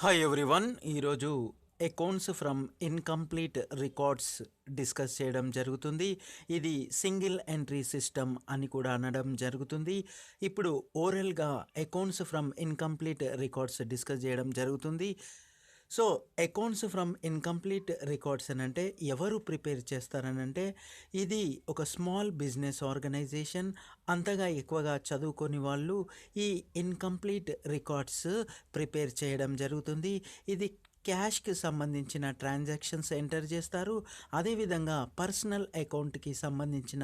Hi everyone. ఈరోజు accounts from incomplete records discuss చేయడం జరుగుతుంది. ఇది సింగిల్ ఎంట్రీ సిస్టమ్ అని కూడా అనడం జరుగుతుంది. ఇప్పుడు ఓరల్గా accounts from incomplete records discuss చేయడం జరుగుతుంది. So accounts from incomplete records అని అంటే ఎవరు ప్రిపేర్ చేస్తారనంటే ఇది ఒక స్మాల్ బిజినెస్ ఆర్గనైజేషన్. అంతగా ఎక్కువగా చదువుకొని వాళ్ళు ఈ ఇన్కంప్లీట్ రికార్డ్స్ ప్రిపేర్ చేయడం జరుగుతుంది. ఇది క్యాష్కి సంబంధించిన ట్రాన్సాక్షన్స్ ఎంటర్ చేస్తారు. అదేవిధంగా పర్సనల్ అకౌంట్కి సంబంధించిన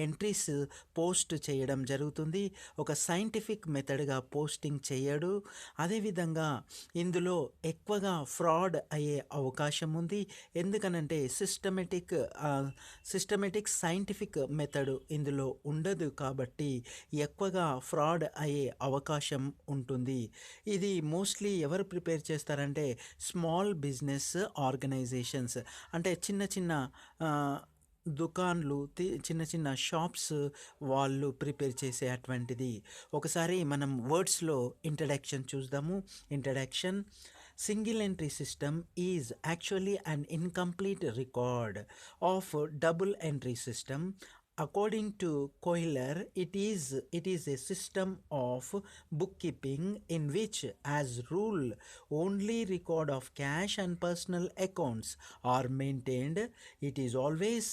ఎంట్రీస్ పోస్ట్ చేయడం జరుగుతుంది. ఒక సైంటిఫిక్ మెథడ్గా పోస్టింగ్ చేయడు. అదేవిధంగా ఇందులో ఎక్కువగా ఫ్రాడ్ అయ్యే అవకాశం ఉంది. ఎందుకనంటే సిస్టమేటిక్ సైంటిఫిక్ మెథడ్ ఇందులో ఉండదు కాబట్టి ఎక్కువగా ఫ్రాడ్ అయ్యే అవకాశం ఉంటుంది. ఇది మోస్ట్లీ ఎవరు ప్రిపేర్ చేస్తారంటే స్మాల్ బిజినెస్ ఆర్గనైజేషన్స్, అంటే చిన్న చిన్న దుకాన్లు, చిన్న చిన్న షాప్స్ వాళ్ళు ప్రిపేర్ చేసే అటువంటిది. ఒకసారి మనం వర్డ్స్లో ఇంట్రడక్షన్ చూద్దాము. Introduction: single entry system is actually an incomplete record of double entry system. According to Kohler, it is a system of bookkeeping in which, as rule, only record of cash and personal accounts are maintained. It is always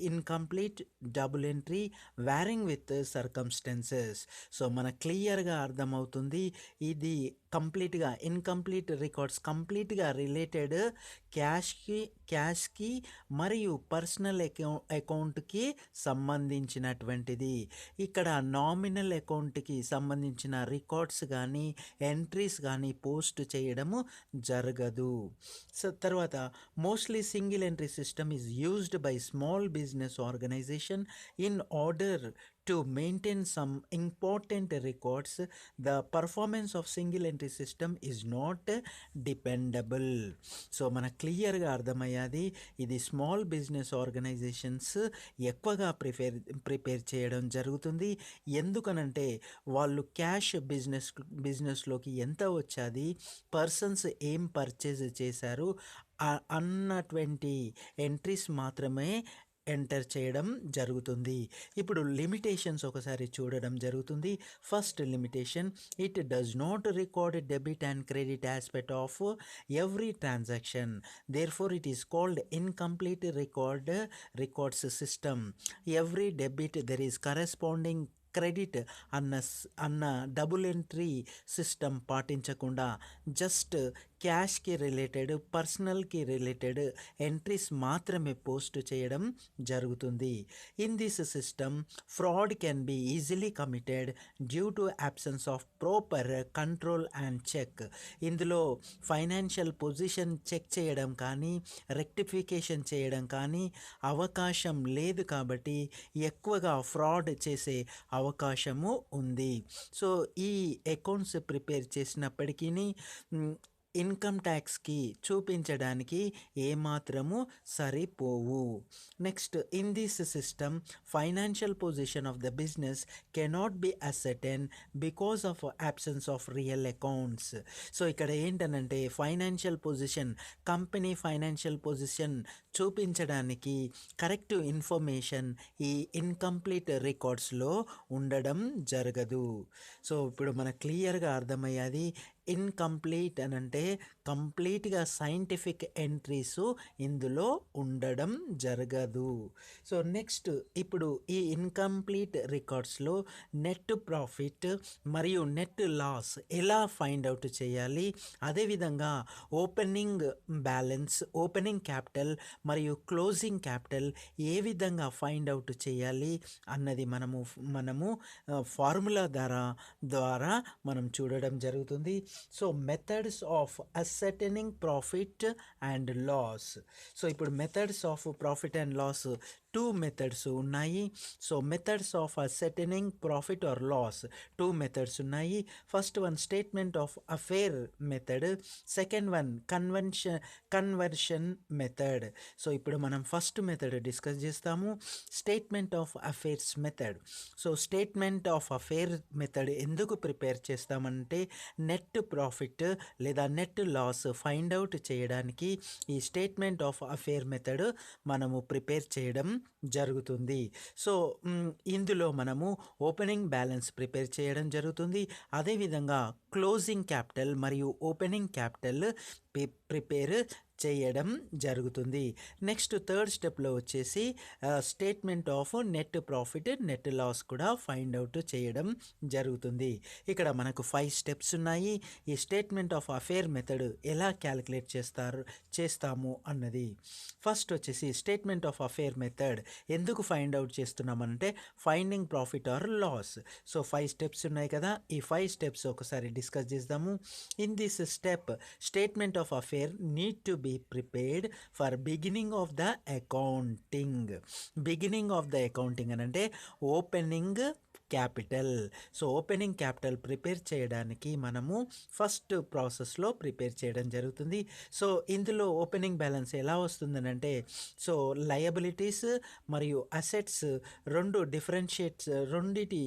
incomplete double entry varying with circumstances. So మనకు క్లియర్గా అర్థమవుతుంది ఇది కంప్లీట్గా incomplete records కంప్లీట్గా related క్యాష్కి మరియు personal అకౌంట్కి సంబంధించినటువంటిది. ఇక్కడ నామినల్ అకౌంట్కి సంబంధించిన రికార్డ్స్ కానీ ఎంట్రీస్ కానీ పోస్ట్ చేయడము జరగదు. సో తర్వాత mostly single entry system is used by small business organization in order to maintain some important records. The performance of single entry system is not dependable. So మన క్లియర్గా అర్థమయ్యేది ఇది small business organisations ఎక్కువగా prepare చేయడం జరుగుతుంది. ఎందుకనంటే వాళ్ళు cash బిజినెస్లోకి ఎంత వచ్చేది, పర్సన్స్ ఏం పర్చేజ్ చేశారు అన్నటువంటి ఎంట్రీస్ మాత్రమే ఎంటర్ చేయడం జరుగుతుంది. ఇప్పుడు లిమిటేషన్స్ ఒకసారి చూడడం జరుగుతుంది. First limitation: it does not record debit and credit aspect of every transaction. Therefore it is called incomplete records system. Every debit there is corresponding credit అన్న డబుల్ ఎంట్రీ సిస్టమ్ పాటించకుండా just క్యాష్కి related పర్సనల్కి related entries మాత్రమే post చేయడం జరుగుతుంది. In this system fraud can be easily committed due to absence of proper control and check. ఇందులో financial position check చేయడం కానీ రెక్టిఫికేషన్ చేయడం కానీ అవకాశం లేదు కాబట్టి ఎక్కువగా ఫ్రాడ్ చేసే అవకాశము ఉంది. సో ఈ అకౌంట్స్ ప్రిపేర్ చేసినప్పటికీ ఇన్కమ్ ట్యాక్స్కి చూపించడానికి ఏమాత్రము సరిపోవు. Next, in this system financial position of the business cannot be ascertain because of absence of real accounts. So ఇక్కడ ఏంటనంటే financial position, company financial position చూపించడానికి కరెక్ట్ ఇన్ఫర్మేషన్ ఈ ఇన్కంప్లీట్ రికార్డ్స్లో ఉండడం జరగదు. సో ఇప్పుడు మనకు క్లియర్గా అర్థమయ్యేది ఇన్కంప్లీట్ అని అంటే కంప్లీట్గా సైంటిఫిక్ ఎంట్రీస్ ఇందులో ఉండడం జరగదు. సో నెక్స్ట్, ఇప్పుడు ఈ ఇన్కంప్లీట్ రికార్డ్స్లో నెట్ ప్రాఫిట్ మరియు నెట్ లాస్ ఎలా ఫైండ్ అవుట్ చేయాలి, అదేవిధంగా ఓపెనింగ్ బ్యాలెన్స్, ఓపెనింగ్ క్యాపిటల్ మరియు క్లోజింగ్ క్యాపిటల్ ఏ విధంగా ఫైండ్ అవుట్ చేయాలి అన్నది మనము ఫార్ములా ద్వారా మనం చూడడం జరుగుతుంది. So methods of ascertaining profit and loss. So ఇప్పుడు methods of profit and loss two methods ఉన్నాయి. So methods of ascertaining profit or loss, two methods ఉన్నాయి. First one statement of affair method, second one conversion method. So ఇప్పుడు మనం first method discuss చేస్తాము, statement of affairs method. So statement of affair method ఎందుకు prepare చేస్తామంటే net profit లేదా net loss find out చేయడానికి ఈ statement of affair method మనము prepare చేయడం జరుగుతుంది. సో ఇందులో మనము ఓపెనింగ్ బ్యాలెన్స్ ప్రిపేర్ చేయడం జరుగుతుంది. అదేవిధంగా క్లోజింగ్ క్యాపిటల్ మరియు ఓపెనింగ్ క్యాపిటల్ ప్రిపేర్ చేయడం జరుగుతుంది. నెక్స్ట్ థర్డ్ స్టెప్లో వచ్చేసి statement of net profit net loss కూడా ఫైండ్ అవుట్ చేయడం జరుగుతుంది. ఇక్కడ మనకు 5 స్టెప్స్ ఉన్నాయి. ఈ స్టేట్మెంట్ ఆఫ్ అఫేర్ మెథడ్ ఎలా క్యాలిక్యులేట్ చేస్తాము అన్నది. ఫస్ట్ వచ్చేసి స్టేట్మెంట్ ఆఫ్ అఫేర్ మెథడ్ ఎందుకు ఫైండ్ అవుట్ చేస్తున్నామంటే finding profit or loss. So 5 steps ఉన్నాయి కదా, ఈ 5 స్టెప్స్ ఒకసారి డిస్కస్ చేద్దాము. In this step statement of affair need to be prepared for beginning of the accounting. Beginning of the accounting అంటే opening capital. So opening capital prepare చేయడానికి మనము first ప్రాసెస్లో prepare చేయడం జరుగుతుంది. సో ఇందులో ఓపెనింగ్ బ్యాలెన్స్ ఎలా వస్తుందనంటే, సో లయబిలిటీస్ మరియు అసెట్స్ రెండిటి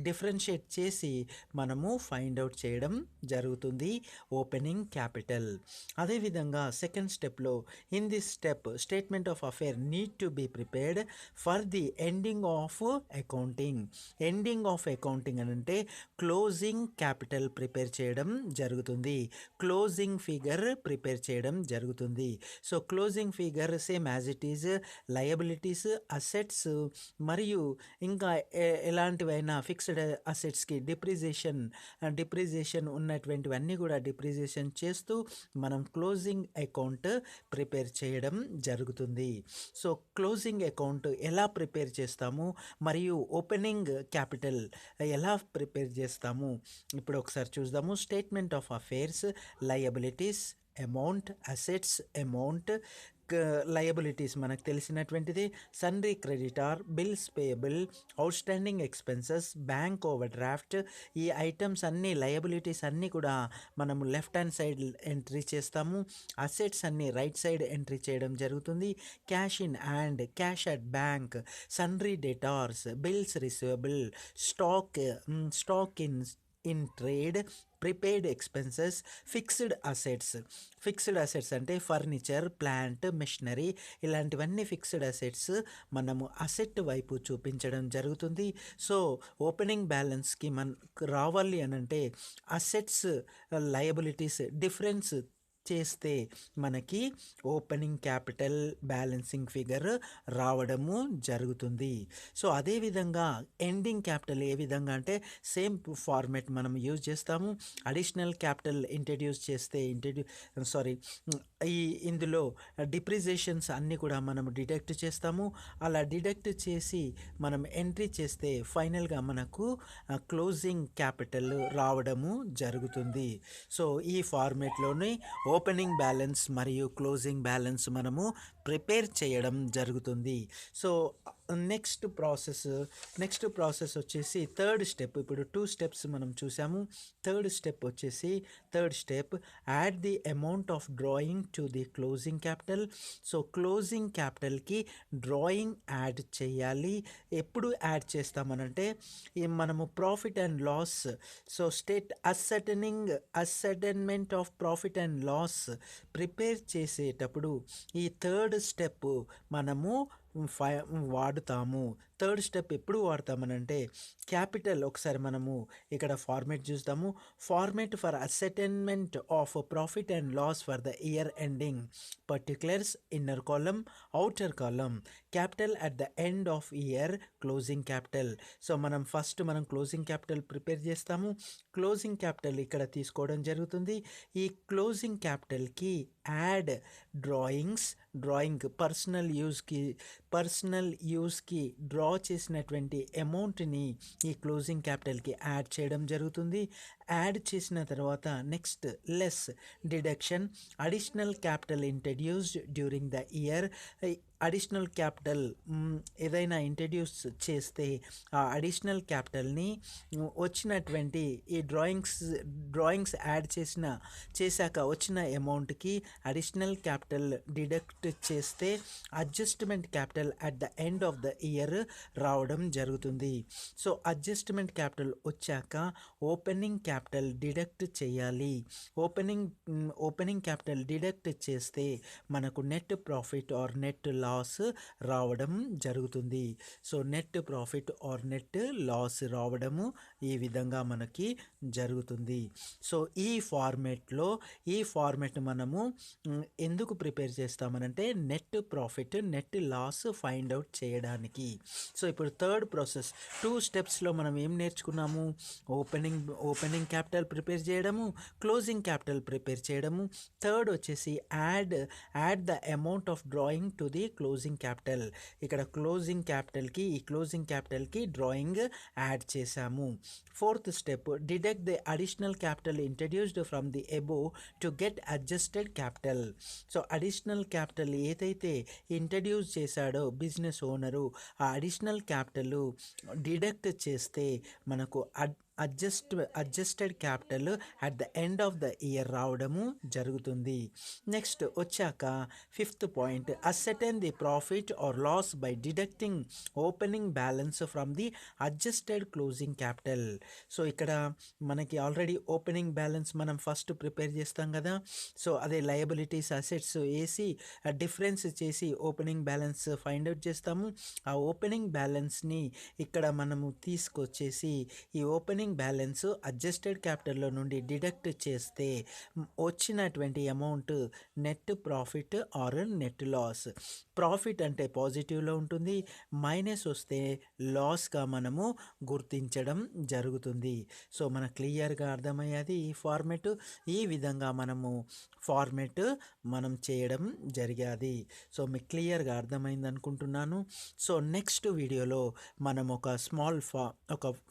డిఫరెన్షియేట్ చేసి మనము ఫైండ్ అవుట్ చేయడం జరుగుతుంది ఓపెనింగ్ క్యాపిటల్. అదేవిధంగా సెకండ్ స్టెప్లో in this step statement of affair need to be prepared for the ending of accounting. Ending of accounting అని అంటే క్లోజింగ్ క్యాపిటల్ ప్రిపేర్ చేయడం జరుగుతుంది, క్లోజింగ్ ఫిగర్ ప్రిపేర్ చేయడం జరుగుతుంది. So closing figure same as it is liabilities, assets మరియు ఇంకా ఎలాంటివైనా fixed అసెట్స్కి depreciation ఉన్నటువంటివన్నీ కూడా depreciation చేస్తూ మనం క్లోజింగ్ అకౌంట్ ప్రిపేర్ చేయడం జరుగుతుంది. సో క్లోజింగ్ అకౌంట్ ఎలా ప్రిపేర్ చేస్తాము మరియు ఓపెనింగ్ క్యాపిటల్ ఎలా ప్రిపేర్ చేస్తాము ఇప్పుడు ఒకసారి చూద్దాము. Statement of affairs, liabilities amount, assets amount. Liabilities మనకు తెలిసినటువంటిది sundry creditor, bills payable, outstanding expenses, bank overdraft. ఈ ఐటమ్స్ అన్నీ లయబిలిటీస్ అన్నీ కూడా మనము లెఫ్ట్ హ్యాండ్ సైడ్ ఎంట్రీ చేస్తాము, అసెట్స్ అన్నీ రైట్ సైడ్ ఎంట్రీ చేయడం జరుగుతుంది. Cash in hand, cash at bank, sundry debtors, bills receivable, stock in trade, prepaid expenses, fixed assets అంటే ఫర్నిచర్, ప్లాంట్, మెషినరీ ఇలాంటివన్నీ ఫిక్స్డ్ అసెట్స్ మనము అసెట్ వైపు చూపించడం జరుగుతుంది. సో ఓపెనింగ్ బ్యాలెన్స్కి మనకు రావాలి అనంటే అసెట్స్ లయబిలిటీస్ డిఫరెన్స్ చేస్తే మనకి ఓపెనింగ్ క్యాపిటల్ బ్యాలెన్సింగ్ ఫిగర్ రావడము జరుగుతుంది. సో అదేవిధంగా ఎండింగ్ క్యాపిటల్ ఏ విధంగా అంటే సేమ్ ఫార్మేట్ మనం యూజ్ చేస్తాము. అడిషనల్ క్యాపిటల్ ఇంట్రడ్యూస్ చేస్తే ఇందులో డిప్రిజియేషన్స్ అన్నీ కూడా మనం డిడక్ట్ చేస్తాము. అలా డిడక్ట్ చేసి మనం ఎంట్రీ చేస్తే ఫైనల్గా మనకు క్లోజింగ్ క్యాపిటల్ రావడము జరుగుతుంది. సో ఈ ఫార్మేట్లోనే ఓపెనింగ్ బ్యాలెన్స్ మరియు క్లోజింగ్ బ్యాలెన్స్ మనము ప్రిపేర్ చేయడం జరుగుతుంది. సో నెక్స్ట్ ప్రాసెస్ వచ్చేసి థర్డ్ స్టెప్. ఇప్పుడు 2 స్టెప్స్ మనం చూసాము. Third step add the amount of drawing to the closing capital. So closing క్యాపిటల్కి డ్రాయింగ్ యాడ్ చేయాలి. ఎప్పుడు యాడ్ చేస్తామనంటే మనము profit and loss, so ascertainment of profit and loss prepare చేసేటప్పుడు ఈ థర్డ్ స్టెప్ మనము వాడుతాము. థర్డ్ స్టెప్ ఎప్పుడు వాడతామనంటే క్యాపిటల్ ఒకసారి మనము ఇక్కడ ఫార్మేట్ చూస్తాము. Format for ascertainment of profit and loss for the year ending, particulars inner column, outer column, capital at the end of year, closing capital. So మనం closing capital prepare చేస్తాము. Closing capital ఇక్కడ తీసుకోవడం జరుగుతుంది. ఈ closing క్యాపిటల్కి add drawing personal యూస్కి draw చేసినటువంటి అమౌంట్ని ఈ క్లోజింగ్ క్యాపిటల్కి యాడ్ చేయడం జరుగుతుంది. యాడ్ చేసిన తర్వాత next less deduction, additional capital introduced during the year. Additional capital ఏదైనా ఇంట్రడ్యూస్ చేస్తే ఆ అడిషనల్ క్యాపిటల్ని వచ్చినటువంటి ఈ డ్రాయింగ్స్ యాడ్ చేశాక వచ్చిన అమౌంట్కి అడిషనల్ క్యాపిటల్ డిడక్ట్ చేస్తే adjustment capital at the end of the year రావడం జరుగుతుంది. సో అడ్జస్ట్మెంట్ క్యాపిటల్ వచ్చాక ఓపెనింగ్ క్యాపిటల్ డిడక్ట్ చేయాలి. ఓపెనింగ్ క్యాపిటల్ డిడక్ట్ చేస్తే మనకు net profit or net loss రావడం జరుగుతుంది. So net profit or net loss రావడము ఈ విధంగా మనకి జరుగుతుంది. సో ఈ ఫార్మెట్ మనము ఎందుకు ప్రిపేర్ చేస్తామనంటే net profit net loss find out చేయడానికి. సో ఇప్పుడు థర్డ్ ప్రాసెస్ 2 స్టెప్స్లో మనం ఏం నేర్చుకున్నాము? ఓపెనింగ్ క్యాపిటల్ ప్రిపేర్ చేయడము, క్లోజింగ్ క్యాపిటల్ ప్రిపేర్ చేయడము. థర్డ్ వచ్చేసి add the amount of drawing to the closing capital. ఇక్కడ క్లోజింగ్ క్యాపిటల్కి డ్రాయింగ్ యాడ్ చేశాము. Fourth step deduct the additional capital introduced from the above to get adjusted capital. So additional capital ఏదైతే introduce చేశాడో business owner ఆ additional capital deduct చేస్తే మనకు adjusted capital at the end of the year రావడము జరుగుతుంది. Next వచ్చాక fifth point ascertain the profit or loss by deducting opening balance from the adjusted closing capital. So ఇక్కడ మనకి already opening balance మనం first prepare చేస్తాం కదా. So అదే liabilities assets వేసి డిఫరెన్స్ చేసి ఓపెనింగ్ బ్యాలెన్స్ ఫైండ్ అవుట్ చేస్తాము. ఆ ఓపెనింగ్ బ్యాలెన్స్ని ఇక్కడ మనము తీసుకొచ్చేసి ఈ ఓపెనింగ్ బ్యాలెన్స్ అడ్జస్టెడ్ క్యాపిటల్లో నుండి డిడక్ట్ చేస్తే వచ్చినటువంటి amount net profit or net loss. Profit అంటే పాజిటివ్లో ఉంటుంది, మైనస్ వస్తే లాస్గా మనము గుర్తించడం జరుగుతుంది. సో మనకు క్లియర్గా అర్థమయ్యేది ఈ ఫార్మెట్. ఈ విధంగా మనం చేయడం జరిగేది. సో మీకు క్లియర్గా అర్థమైంది అనుకుంటున్నాను. సో నెక్స్ట్ వీడియోలో మనం ఒక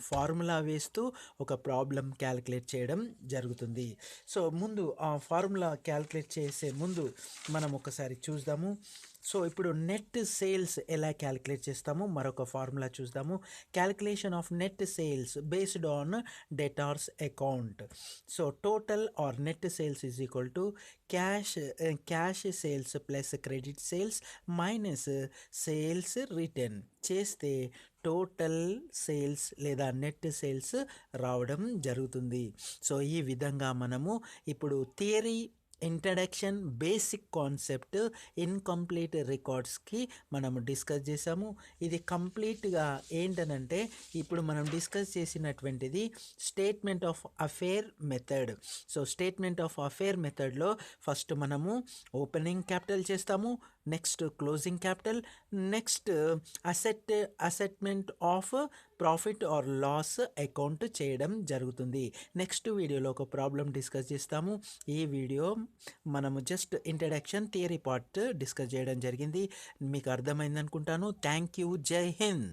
ఫార్ములా వేస్తూ ఒక ప్రాబ్లం క్యాలిక్యులేట్ చేయడం జరుగుతుంది. సో ముందు ఆ ఫార్ములా క్యాలిక్యులేట్ చేసే ముందు మనం ఒకసారి చూద్దాము. సో ఇప్పుడు నెట్ సేల్స్ ఎలా క్యాలిక్యులేట్ చేస్తామో మరొక ఫార్ములా చూద్దాము. Calculation of net sales based on debtors account. So total or net sales is equal to cash sales plus credit sales minus sales return చేస్తే టోటల్ సేల్స్ లేదా net sales రావడం జరుగుతుంది. So ఈ విధంగా మనము ఇప్పుడు theory, introduction, basic concept, incomplete రికార్డ్స్కి మనము డిస్కస్ చేసాము. ఇది కంప్లీట్గా ఏంటనంటే ఇప్పుడు మనం డిస్కస్ చేసినటువంటిది statement of affair method. So statement of affair మెథడ్లో ఫస్ట్ మనము ఓపెనింగ్ క్యాపిటల్ చేస్తాము, next closing capital, next ascertainment of profit or loss account చేయడం జరుగుతుంది. నెక్స్ట్ వీడియోలో ఒక ప్రాబ్లం డిస్కస్ చేస్తాము. ఈ వీడియో మనము just introduction, theory part discuss చేయడం జరిగింది. మీకు అర్థమైంది అనుకుంటాను. Thank you. జై హింద్.